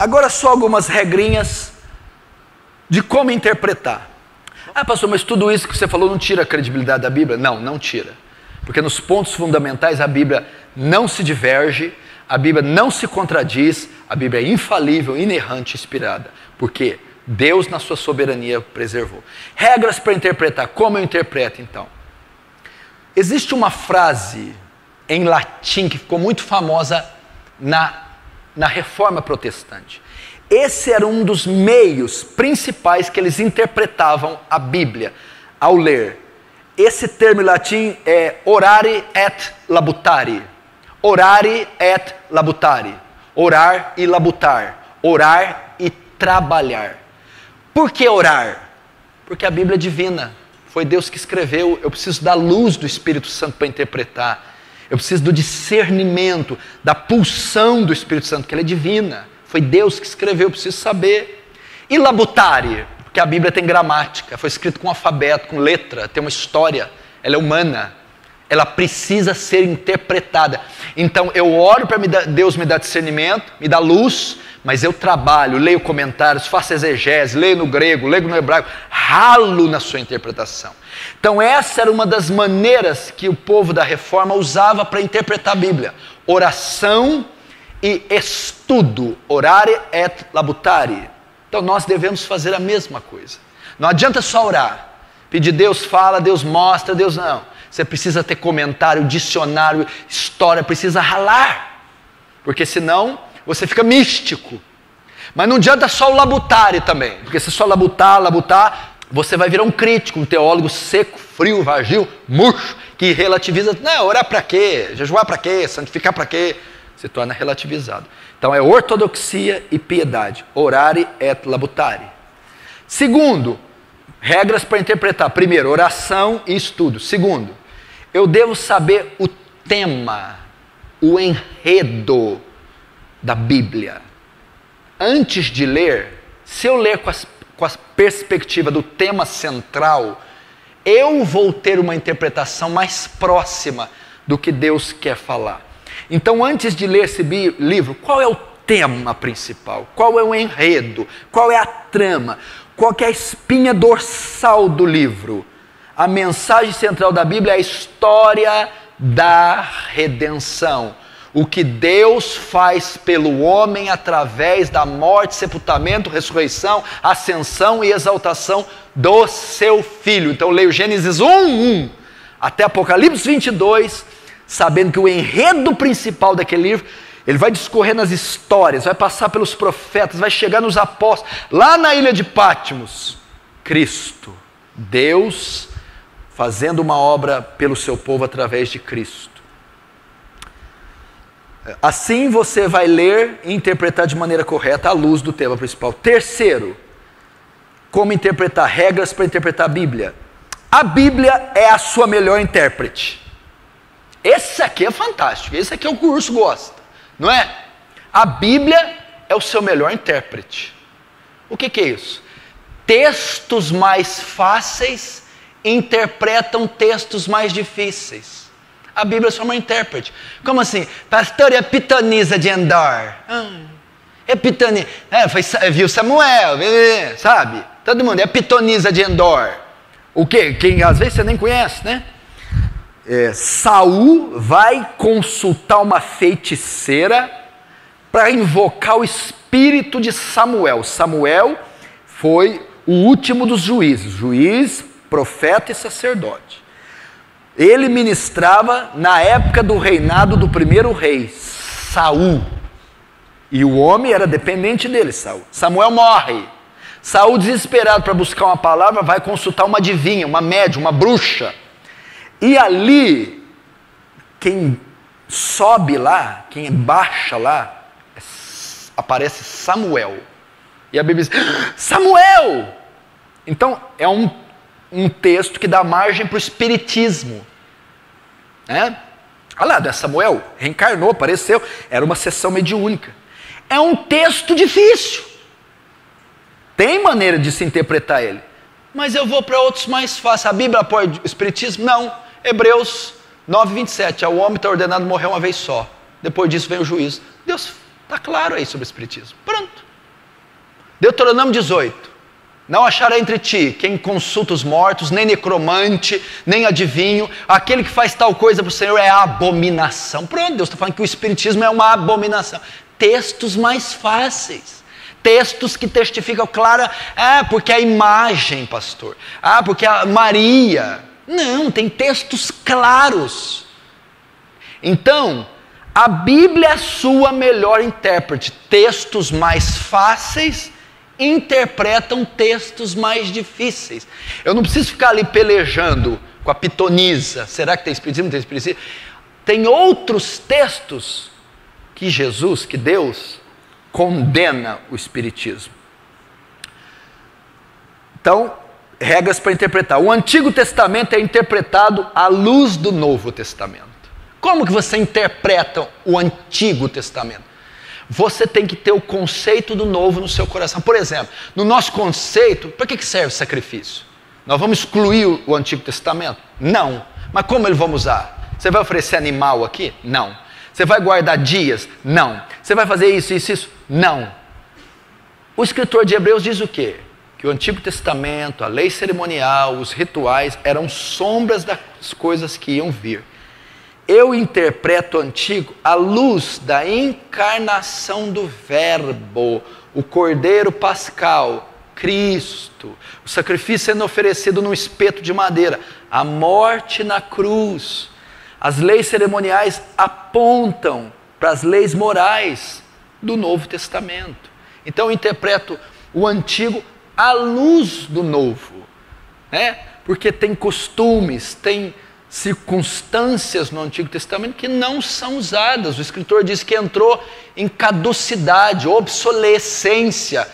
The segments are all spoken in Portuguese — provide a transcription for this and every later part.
Agora só algumas regrinhas de como interpretar. Ah, pastor, mas tudo isso que você falou não tira a credibilidade da Bíblia? Não, não tira. Porque nos pontos fundamentais a Bíblia não se diverge, a Bíblia não se contradiz, a Bíblia é infalível, inerrante, inspirada. Por quê? Deus na sua soberania preservou. Regras para interpretar. Como eu interpreto então? Existe uma frase em latim que ficou muito famosa na Reforma Protestante. Esse era um dos meios principais que eles interpretavam a Bíblia ao ler. Esse termo em latim é orare et labutare. Orare et labutare. Orar e labutar. Orar e trabalhar. Por que orar? Porque a Bíblia é divina. Foi Deus que escreveu. Eu preciso da luz do Espírito Santo para interpretar. Eu preciso do discernimento, da pulsão do Espírito Santo, que ela é divina. Foi Deus que escreveu, eu preciso saber. E labutare, porque a Bíblia tem gramática, foi escrito com alfabeto, com letra, tem uma história, ela é humana, ela precisa ser interpretada. Então eu oro para Deus me dar discernimento, me dar luz, mas eu trabalho, leio comentários, faço exegese, leio no grego, leio no hebraico, ralo na sua interpretação. Então essa era uma das maneiras que o povo da Reforma usava para interpretar a Bíblia. Oração e estudo, orare et labutare. Então nós devemos fazer a mesma coisa. Não adianta só orar, pedir Deus fala, Deus mostra, Deus não. Você precisa ter comentário, dicionário, história, precisa ralar. Porque senão você fica místico. Mas não adianta só o labutare também. Porque se só labutar, você vai virar um crítico, um teólogo seco, frio, vagio, murcho, que relativiza. Não, orar para quê? Jejuar para quê? Santificar para quê? Se torna relativizado. Então é ortodoxia e piedade. Orare et labutare. Segundo, regras para interpretar. Primeiro, oração e estudo. Segundo, eu devo saber o tema, o enredo da Bíblia. Antes de ler, se eu ler com a perspectiva do tema central, eu vou ter uma interpretação mais próxima do que Deus quer falar. Então, antes de ler esse livro, qual é o tema principal? Qual é o enredo? Qual é a trama? Qual que é a espinha dorsal do livro? A mensagem central da Bíblia é a história da redenção. O que Deus faz pelo homem através da morte, sepultamento, ressurreição, ascensão e exaltação do seu Filho. Então, eu leio Gênesis 1 até Apocalipse 22, sabendo que o enredo principal daquele livro, ele vai discorrer nas histórias, vai passar pelos profetas, vai chegar nos apóstolos, lá na ilha de Patmos, Cristo, Deus fazendo uma obra pelo seu povo através de Cristo. Assim você vai ler e interpretar de maneira correta à luz do tema principal. Terceiro, como interpretar, regras para interpretar a Bíblia. A Bíblia é a sua melhor intérprete. Esse aqui é fantástico, esse aqui é o que o urso gosta, não é? A Bíblia é o seu melhor intérprete. O que é isso? Textos mais fáceis interpretam textos mais difíceis. A Bíblia é só uma intérprete. Como assim? Pastor, é a pitonisa de Endor. É pitonisa. Viu Samuel, sabe? Todo mundo, é a pitonisa de Endor. O quê? Quem às vezes você nem conhece, né? Saul vai consultar uma feiticeira para invocar o espírito de Samuel. Samuel foi o último dos juízes, juiz, profeta e sacerdote. Ele ministrava na época do reinado do primeiro rei, Saul. E o homem era dependente dele, Saul. Samuel morre. Saul, desesperado para buscar uma palavra, vai consultar uma adivinha, uma médium, uma bruxa. E ali, quem sobe lá, quem baixa lá, aparece Samuel. E a Bíblia diz, Samuel! Então, é um texto que dá margem para o espiritismo. Olha lá, Samuel reencarnou, apareceu, era uma sessão mediúnica. É um texto difícil. Tem maneira de se interpretar ele. Mas eu vou para outros mais fáceis. A Bíblia apoia o espiritismo? Não. Hebreus 9:27, o homem está ordenado morrer uma vez só. Depois disso vem o juízo. Deus está claro aí sobre o espiritismo. Pronto. Deuteronômio 18. Não achará entre ti quem consulta os mortos, nem necromante, nem adivinho. Aquele que faz tal coisa para o Senhor é abominação. Pronto, Deus está falando que o espiritismo é uma abominação. Textos mais fáceis. Textos que testificam clara. Porque a imagem, pastor. Porque a Maria. Não, tem textos claros. Então, a Bíblia é a sua melhor intérprete. Textos mais fáceis interpretam textos mais difíceis. Eu não preciso ficar ali pelejando com a pitonisa. Será que tem espiritismo? Não tem espiritismo? Tem outros textos que Jesus, que Deus, condena o espiritismo. Então, regras para interpretar. O Antigo Testamento é interpretado à luz do Novo Testamento. Como que você interpreta o Antigo Testamento? Você tem que ter o conceito do novo no seu coração. Por exemplo, no nosso conceito, para que serve sacrifício? Nós vamos excluir o Antigo Testamento? Não. Mas como ele vamos usar? Você vai oferecer animal aqui? Não. Você vai guardar dias? Não. Você vai fazer isso, isso, isso? Não. O escritor de Hebreus diz o quê? Que o Antigo Testamento, a lei cerimonial, os rituais eram sombras das coisas que iam vir. Eu interpreto o Antigo à luz da encarnação do Verbo, o Cordeiro Pascal, Cristo, o sacrifício sendo oferecido num espeto de madeira, a morte na cruz. As leis cerimoniais apontam para as leis morais do Novo Testamento. Então eu interpreto o Antigo à luz do Novo, né? Porque tem costumes, tem circunstâncias no Antigo Testamento que não são usadas. O escritor diz que entrou em caducidade, obsolescência,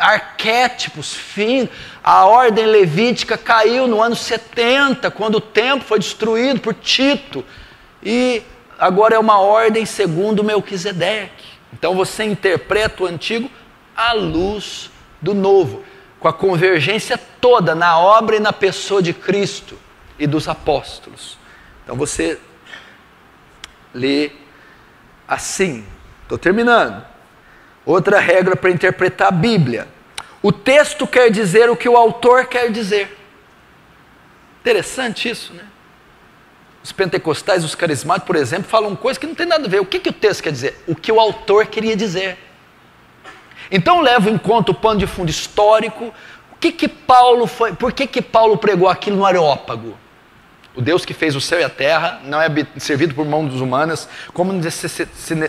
arquétipos, fim. A ordem levítica caiu no ano 70, quando o templo foi destruído por Tito, e agora é uma ordem segundo Melquisedeque. Então você interpreta o Antigo à luz do Novo, com a convergência toda na obra e na pessoa de Cristo e dos apóstolos. Então você lê assim. Estou terminando. Outra regra para interpretar a Bíblia: o texto quer dizer o que o autor quer dizer. Interessante isso, né? Os pentecostais, os carismáticos, por exemplo, falam coisas que não tem nada a ver. O que o texto quer dizer? O que o autor queria dizer. Então levo em conta o pano de fundo histórico. Por que Paulo pregou aquilo no Areópago? O Deus que fez o céu e a terra não é servido por mãos humanas, como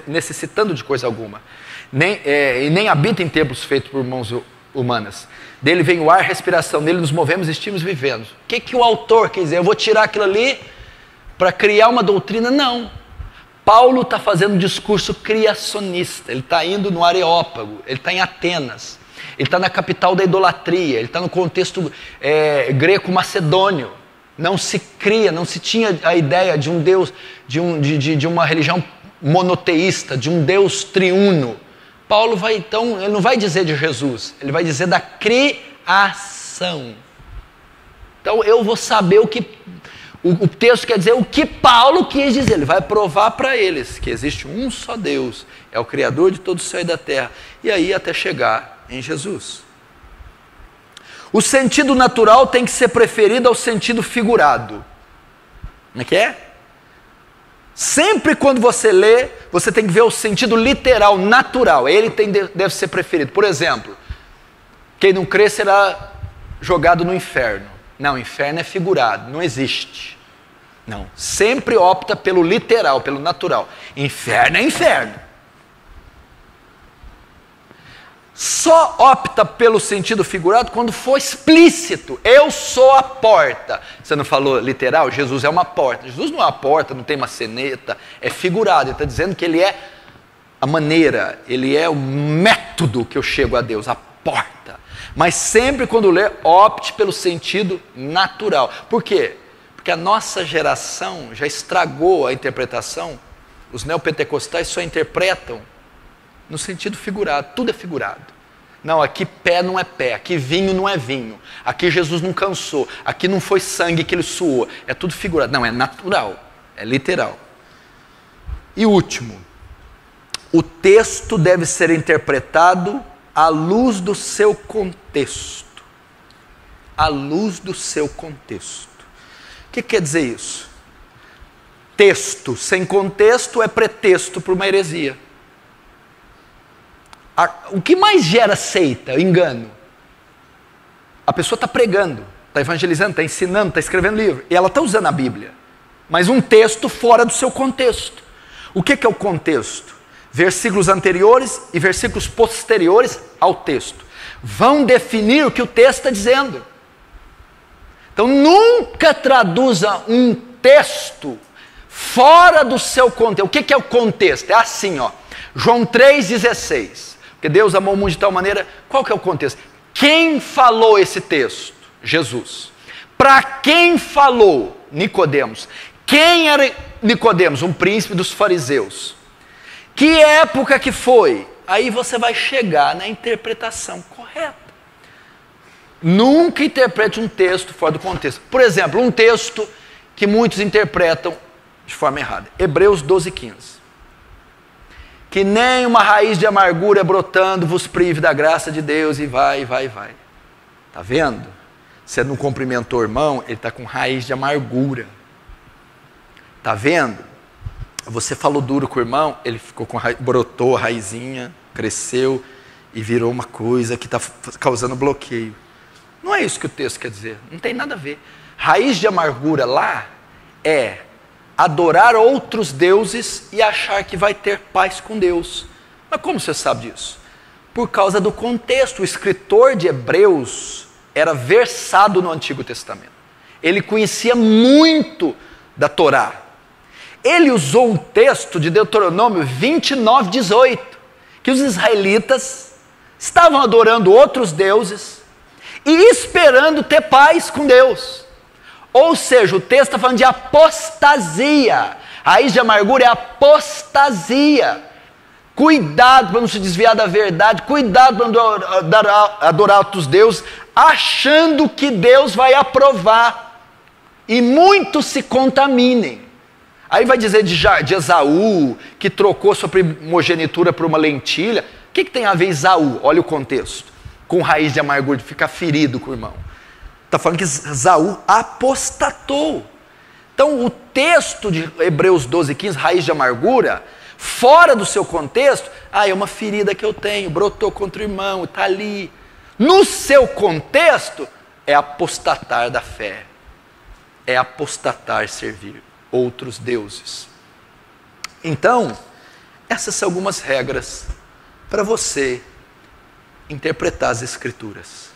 necessitando de coisa alguma. E nem habita em templos feitos por mãos humanas. Dele vem o ar, respiração, nele nos movemos, estimos vivendo. O que o autor quer dizer? Eu vou tirar aquilo ali para criar uma doutrina? Não. Paulo está fazendo um discurso criacionista. Ele está indo no Areópago, ele está em Atenas, ele está na capital da idolatria, ele está no contexto greco-macedônio. Não se cria, não se tinha a ideia de um Deus, de uma religião monoteísta, de um Deus triuno. Paulo vai então, ele não vai dizer de Jesus, ele vai dizer da criação. Então eu vou saber o texto quer dizer o que Paulo quis dizer. Ele vai provar para eles que existe um só Deus, é o Criador de todo o céu e da terra. E aí até chegar em Jesus. O sentido natural tem que ser preferido ao sentido figurado. Como é que é? Sempre quando você lê, você tem que ver o sentido literal, natural. Ele deve ser preferido. Por exemplo, quem não crê será jogado no inferno. Não, inferno é figurado, não existe. Não, sempre opta pelo literal, pelo natural. Inferno é inferno. Só opta pelo sentido figurado quando for explícito. Eu sou a porta. Você não falou literal? Jesus é uma porta. Jesus não é uma porta, não tem maçaneta. É figurado. Ele está dizendo que ele é a maneira, ele é o método que eu chego a Deus, a porta. Mas sempre quando ler, opte pelo sentido natural. Por quê? Porque a nossa geração já estragou a interpretação. Os neopentecostais só interpretam no sentido figurado, tudo é figurado. Não, aqui pé não é pé, aqui vinho não é vinho, aqui Jesus não cansou, aqui não foi sangue que ele suou, é tudo figurado. Não, é natural, é literal. E último, o texto deve ser interpretado à luz do seu contexto. À luz do seu contexto. O que quer dizer isso? Texto sem contexto é pretexto para uma heresia. O que mais gera seita, engano? A pessoa está pregando, está evangelizando, está ensinando, está escrevendo livro, e ela está usando a Bíblia, mas um texto fora do seu contexto. O que é o contexto? Versículos anteriores e versículos posteriores ao texto vão definir o que o texto está dizendo. Então nunca traduza um texto fora do seu contexto. O que é o contexto? É assim, ó. João 3,16. Porque Deus amou o mundo de tal maneira. Qual que é o contexto? Quem falou esse texto? Jesus. Para quem falou? Nicodemos. Quem era Nicodemos? Um príncipe dos fariseus. Que época que foi? Aí você vai chegar na interpretação correta. Nunca interprete um texto fora do contexto. Por exemplo, um texto que muitos interpretam de forma errada. Hebreus 12,15. Que nem uma raiz de amargura brotando vos prive da graça de Deus, e vai. Está vendo? Você não cumprimentou o irmão, ele está com raiz de amargura. Está vendo? Você falou duro com o irmão, ele ficou com brotou a raizinha, cresceu e virou uma coisa que está causando bloqueio. Não é isso que o texto quer dizer, não tem nada a ver. Raiz de amargura lá é adorar outros deuses e achar que vai ter paz com Deus. Mas como você sabe disso? Por causa do contexto. O escritor de Hebreus era versado no Antigo Testamento. Ele conhecia muito da Torá. Ele usou um texto de Deuteronômio 29:18, que os israelitas estavam adorando outros deuses e esperando ter paz com Deus. Ou seja, o texto está falando de apostasia. A raiz de amargura é apostasia. Cuidado para não se desviar da verdade, cuidado para não adorar outros deuses, achando que Deus vai aprovar. E muitos se contaminem. Aí vai dizer de Esaú, que trocou sua primogenitura por uma lentilha. O que tem a ver Esaú? Olha o contexto. Com raiz de amargura, de ficar ferido com o irmão. Está falando que Esaú apostatou. Então o texto de Hebreus 12:15, raiz de amargura, fora do seu contexto, é uma ferida que eu tenho, brotou contra o irmão, está ali. No seu contexto, é apostatar da fé. É apostatar servir outros deuses. Então, essas são algumas regras para você interpretar as Escrituras.